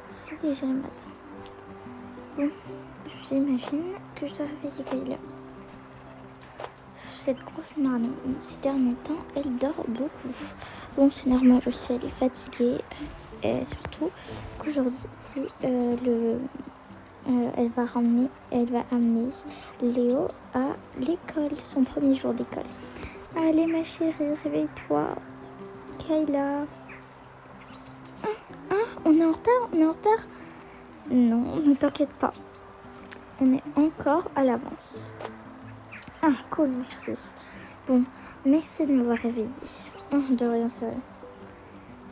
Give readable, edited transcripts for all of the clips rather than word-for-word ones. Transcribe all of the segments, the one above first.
C'est déjà le matin. Bon, j'imagine que je dois réveiller Kayla. Cette grosse marron, ces derniers temps, elle dort beaucoup. Bon, c'est normal aussi, elle est fatiguée. Et surtout qu'aujourd'hui, c'est elle va amener Léo à l'école, son premier jour d'école. Allez ma chérie, réveille-toi. Kayla. On est en retard. Non, ne t'inquiète pas. On est encore à l'avance. Ah, cool, merci. Bon, merci de m'avoir réveillée. De rien, c'est vrai.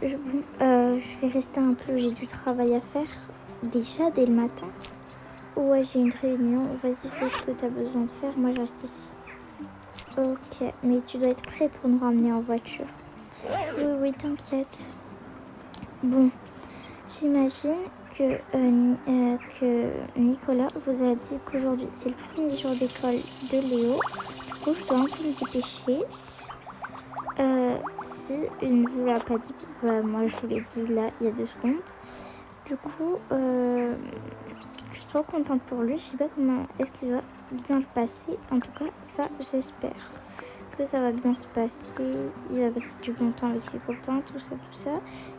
Je vais rester un peu, j'ai du travail à faire. Déjà, dès le matin. Ouais, j'ai une réunion. Vas-y, fais ce que tu as besoin de faire. Moi, je reste ici. Ok, mais tu dois être prêt pour nous ramener en voiture. Oui, t'inquiète. Bon, j'imagine que Nicolas vous a dit qu'aujourd'hui, c'est le premier jour d'école de Léo. Du coup, je dois un peu me dépêcher. Si il ne vous l'a pas dit, moi je vous l'ai dit là il y a 2 secondes. Du coup, je suis trop contente pour lui. Je sais pas comment est-ce qu'il va bien le passer. En tout cas, ça j'espère que ça va bien se passer. Il va passer du bon temps avec ses copains, tout ça.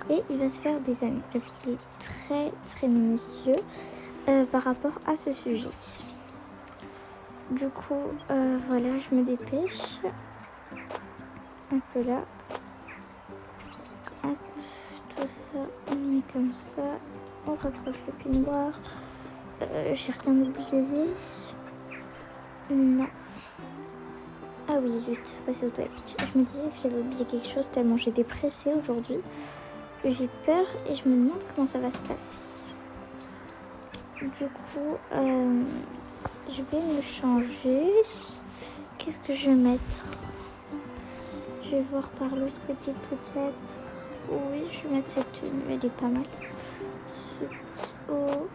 Et il va se faire des amis parce qu'il est très très minutieux par rapport à ce sujet. Du coup, voilà, je me dépêche. Un peu là. Hop, tout ça, on met comme ça. On raccroche le peignoir. J'ai rien oublié. Non. Ah oui, zut, passer aux toilettes. Je me disais que j'avais oublié quelque chose tellement j'étais pressée aujourd'hui. J'ai peur et je me demande comment ça va se passer. Du coup, je vais me changer. Qu'est-ce que je vais mettre? Je vais voir par l'autre côté peut-être. Oui, je vais mettre cette tenue, elle est pas mal. Ce petit haut,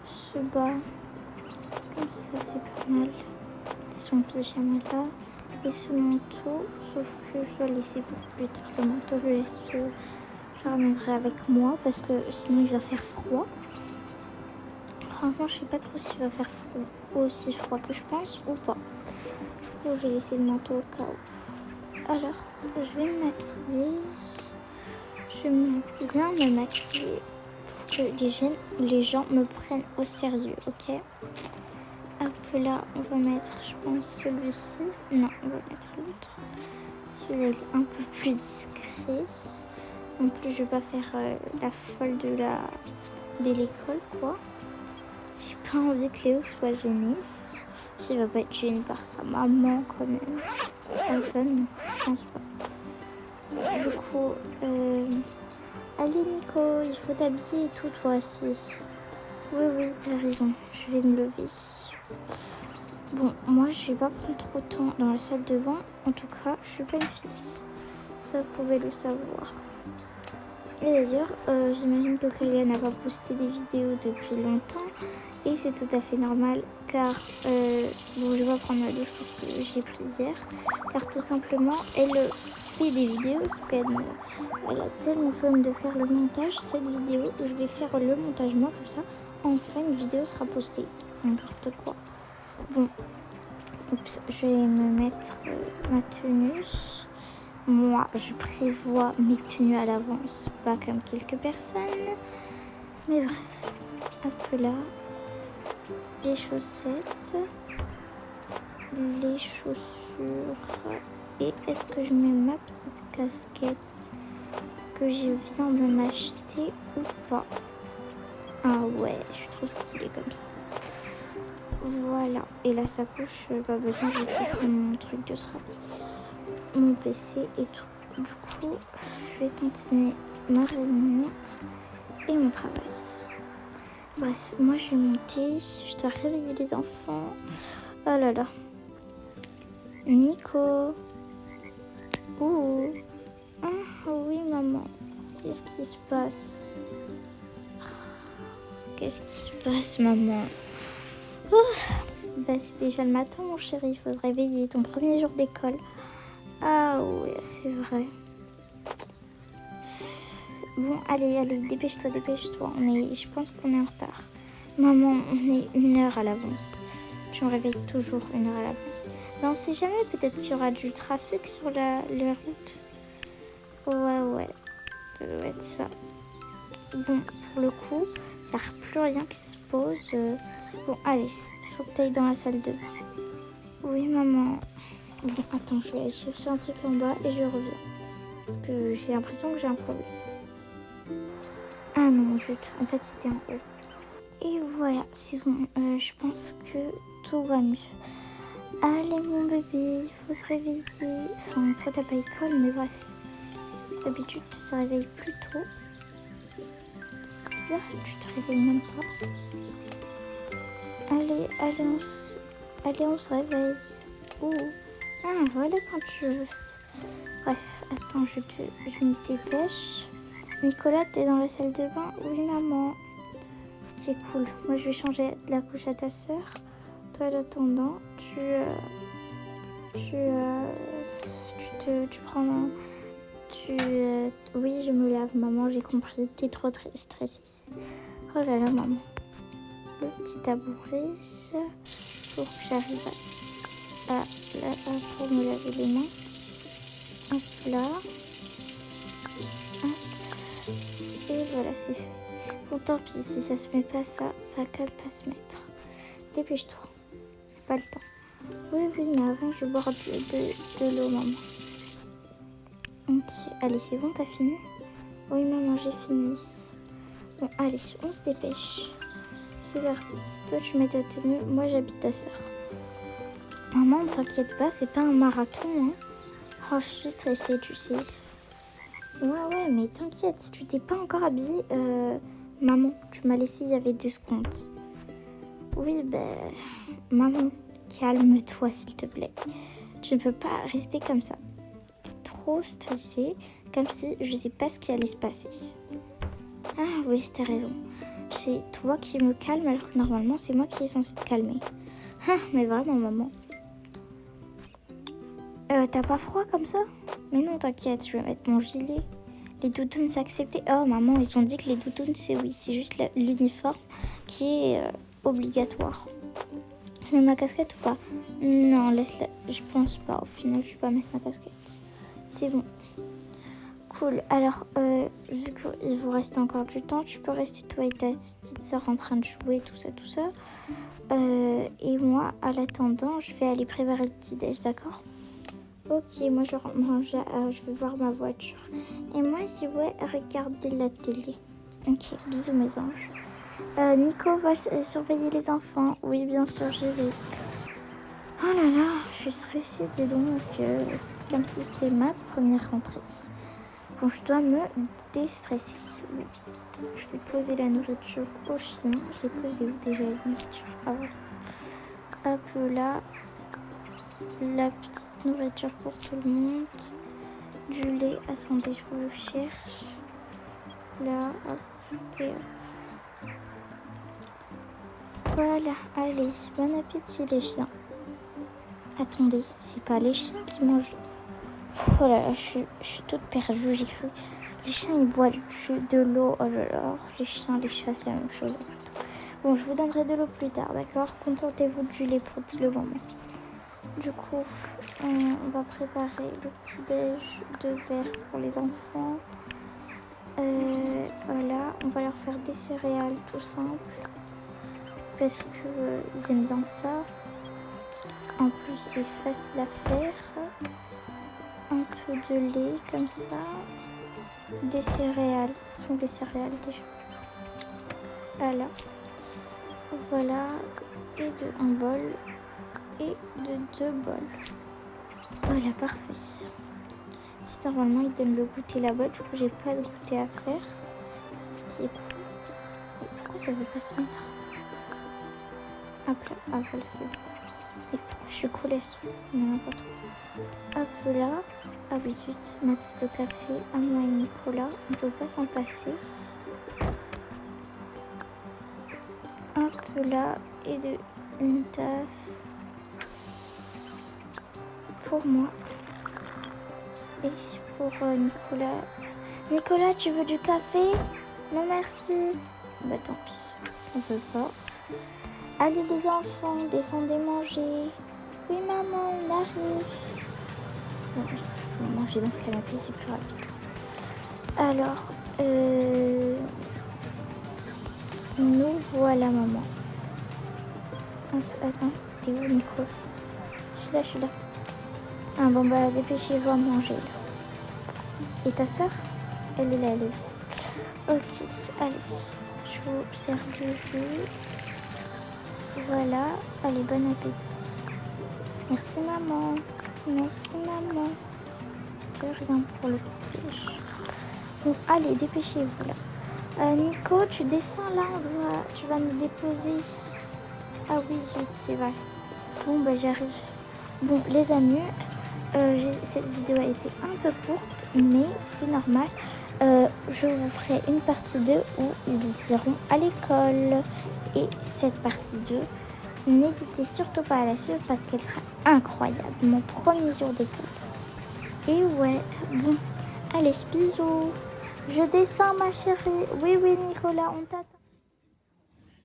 ce bas, comme ça c'est pas mal. Et son pyjama là. Et ce manteau, sauf que je dois laisser pour plus tard. Le manteau, je le ramènerai avec moi parce que sinon il va faire froid. Franchement, je sais pas trop s'il va faire aussi froid que je pense ou pas. Du coup, je vais laisser le manteau au cas où. Alors, je vais me maquiller. Je vais bien me maquiller pour que les gens me prennent au sérieux, ok? Hop là, on va mettre, je pense, celui-ci. Non, on va mettre l'autre. Celui-là est un peu plus discret. En plus, je vais pas faire la folle de l'école, quoi. J'ai pas envie que Léo soit gêné. S'il va pas être gêné par sa maman, quand même. Ça, non, je pense pas. Du coup, allez Nico, il faut t'habiller et tout, toi aussi. Oui, t'as raison, je vais me lever. Bon, moi je vais pas prendre trop de temps dans la salle de bain. En tout cas, je suis pas une fille. Ça, vous pouvez le savoir. Et d'ailleurs, j'imagine que Kayla n'a pas posté des vidéos depuis longtemps. Et c'est tout à fait normal car, bon, je vais pas prendre ma douche parce que j'ai pris hier. Car tout simplement, elle fait des vidéos, sauf qu'elle a tellement flemme de faire le montage. Cette vidéo, je vais faire le montage moi comme ça. Enfin, une vidéo sera postée. N'importe quoi. Bon, oups, je vais me mettre ma tenue. Moi, je prévois mes tenues à l'avance, pas comme quelques personnes. Mais bref, hop là, les chaussettes, les chaussures. Et est-ce que je mets ma petite casquette que je viens de m'acheter ou pas? Ah ouais, je suis trop stylée comme ça. Voilà, et la sacoche, pas besoin, je prends mon truc de travail, mon PC et tout. Du coup, je vais continuer ma réunion et mon travail. Bref, moi je vais monter, je dois réveiller les enfants. Oh là là. Nico. Ouh. Ah oui maman. Qu'est-ce qui se passe? Qu'est-ce qui se passe, maman? Bah, c'est déjà le matin, mon chéri. Il faut se réveiller. Ton premier jour d'école. Ah ouais, c'est vrai. Bon, allez, dépêche-toi. Je pense qu'on est en retard. Maman, on est 1 heure à l'avance. Je me réveille toujours 1 heure à l'avance. Mais on sait jamais, peut-être qu'il y aura du trafic sur la route. Ouais. Ça doit être ça. Bon, pour le coup, il n'y a plus rien qui se pose. Bon, allez, il faut que tu ailles dans la salle de bain. Oui, maman. Bon, attends, je vais aller chercher un truc en bas et je reviens. Parce que j'ai l'impression que j'ai un problème. Ah non, zut, en fait, c'était en haut. Et voilà, c'est bon. Je pense que tout va mieux. Allez, mon bébé, il faut se réveiller. Enfin, toi, t'as pas école, mais bref. D'habitude, tu te réveilles plus tôt. C'est bizarre, tu te réveilles même pas. Allez, on se réveille. Ouh. Ah, voilà quand tu... Bref, attends, je me dépêche. Nicolas, t'es dans la salle de bain? Oui, maman. C'est cool. Moi, je vais changer de la couche à ta sœur. Toi, en attendant, tu prends... oui, je me lave, maman, j'ai compris. T'es trop stressée. Oh là là, maman. Le petit tabouret pour que j'arrive pour me laver les mains. Hop là. Hop. Et voilà, c'est fait. Bon, tant pis, si ça se met pas ça qu'à pas se mettre. Dépêche-toi. Pas le temps. Oui, mais avant, je bois de l'eau, maman. Ok, allez, c'est bon, t'as fini? Oui, maman, j'ai fini. Bon, allez, on se dépêche. C'est parti. Toi, tu mets ta tenue. Moi, j'habite ta soeur. Maman, t'inquiète pas, c'est pas un marathon. Hein. Oh, je suis stressée, tu sais. Ouais, mais t'inquiète, tu t'es pas encore habillée. Maman, tu m'as laissé, il y avait 2 secondes. Oui, maman, calme-toi, s'il te plaît. Tu ne peux pas rester comme ça. T'es trop stressée, comme si je sais pas ce qui allait se passer. Ah oui, t'as raison. C'est toi qui me calme alors que normalement c'est moi qui est censée te calmer. Ah, mais vraiment, maman. T'as pas froid comme ça? Mais non, t'inquiète, je vais mettre mon gilet. Les doudounes, c'est accepté. Oh, maman, ils ont dit que les doudounes, c'est oui. C'est juste l'uniforme qui est obligatoire. Je mets ma casquette ou pas? Non, laisse-la. Je pense pas. Au final, je vais pas mettre ma casquette. C'est bon. Cool. Alors, vu qu'il vous reste encore du temps, tu peux rester toi et ta petite soeur en train de jouer, tout ça. Et moi, à l'attendant, je vais aller préparer le petit-déj, d'accord? Ok, moi je vais voir ma voiture. Et moi je vais regarder la télé. Ok, bisous mes anges. Nico va surveiller les enfants. Oui, bien sûr, j'y vais. Oh là là, je suis stressée, dis donc. Comme si c'était ma première rentrée. Bon, je dois me déstresser. Oui. Je vais poser la nourriture au chien. Je l'ai posée où déjà la nourriture? Ah voilà. Hop là. La petite nourriture pour tout le monde. Du lait. Attendez, je vous le cherche. Là, hop, et hop. Voilà, allez, bon appétit les chiens. Attendez, c'est pas les chiens qui mangent. Oh là là, je suis toute perdue, j'ai cru. Les chiens, ils boivent de l'eau. Oh là là, les chiens, les chats, c'est la même chose. Bon, je vous donnerai de l'eau plus tard, d'accord? Contentez-vous du lait pour le moment. Du coup, on va préparer le petit-déj de verre pour les enfants. Voilà, on va leur faire des céréales tout simple. Parce qu'ils aiment bien ça. En plus, c'est facile à faire. Un peu de lait comme ça. Des céréales. Ce sont des céréales déjà. Voilà. Et de un bol. Et de 2 bols. Voilà, parfait. Si normalement ils donnent le goûter là-bas, du coup j'ai pas de goûter à faire. C'est ce qui est cool. Et pourquoi ça veut pas se mettre? Hop là, ah voilà, c'est bon. Et pourquoi je suis coulée? Non, pas trop. Hop là. Ah oui, zut, ma tasse de café à moi et Nicolas. On ne peut pas s'en passer. Hop là, et une tasse pour moi. Et pour Nicolas. Nicolas, tu veux du café? Non, merci. Bah tant pis, on veut pas. Allez les enfants, descendez manger. Oui maman, on arrive. Bon, je vais manger dans le canapé, c'est plus rapide. Alors, nous voilà maman. Hop, attends, t'es où Nico? Je suis là. Ah bon bah dépêchez-vous à manger là. Et ta soeur? Elle est là. Ok, allez, je vous sers du jus. Voilà, allez, bon appétit. Merci maman. C'est rien pour le petit déj. Bon, allez, dépêchez-vous là. Nico, tu descends là, tu vas nous déposer. Ah oui, zut, c'est vrai. Bon, bah j'arrive. Bon, les amis, cette vidéo a été un peu courte, mais c'est normal. Je vous ferai une partie 2 où ils iront à l'école. Et cette partie 2, n'hésitez surtout pas à la suivre parce qu'elle sera incroyable. Mon premier jour d'école. Et ouais, bon, allez, bisous. Je descends ma chérie. Oui, Nicolas, on t'attend.